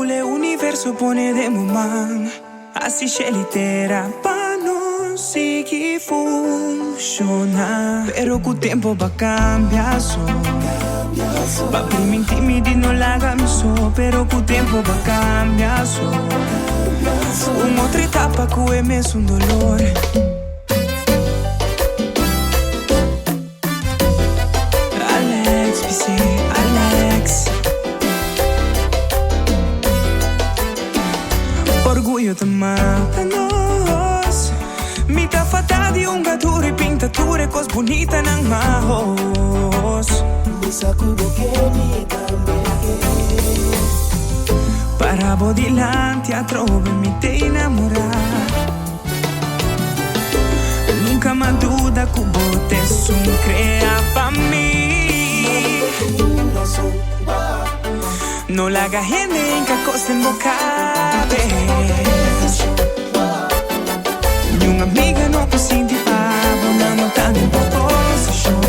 le universo pone de man. Assisce litera pa non si che funziona. Pero cu tempo va cambia so. Pa primi timidi non la so. Pero cu tempo va cambia so. Un'altra etapa cu è messo un dolore. Alex, PC, Alex. Orgulho da nós. Mi ta fatta di ungature, pintature, cos bonita nang mahos. Bisa kubo che mi Parabo di lanti a trove mi te innamorar. Nunca ma duda cubo te sun crea pa mi. No la haga gente en que cosa en boca. Ni una amiga no può sentire una nota in proposition.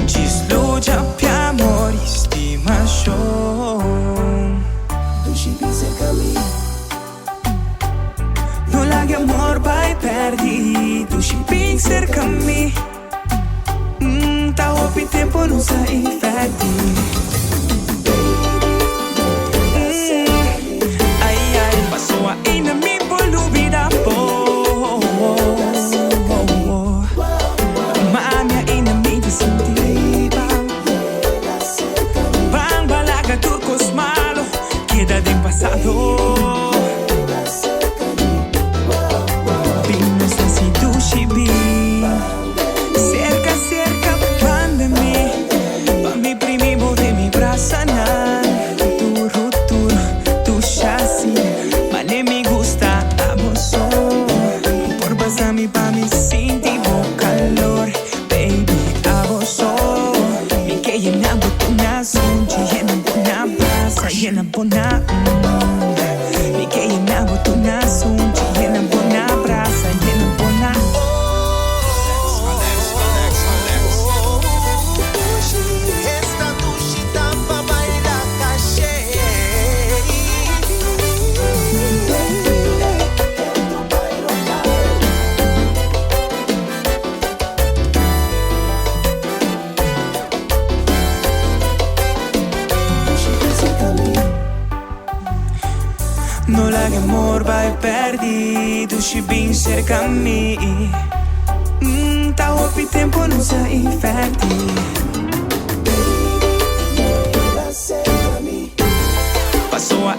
Gislugia più amore, stimazione. Dushi bin cerca mi. No la haga amor vai perdi. Dushi bin cerca mi. Ta hopi tempo non sai infetti. Pa mi sinti calor, baby, aboso. Mi que llena botona, sonchi llena bona, brasa llena bona. Mi que llena botona, sonchi llena bona, brasa llena bona. Esta dushi tampa baila caché. No la que amor vai perdi, tu ci bin cerca mi. Ta hopi tempo non sai infetti. Cerca mi. Passou a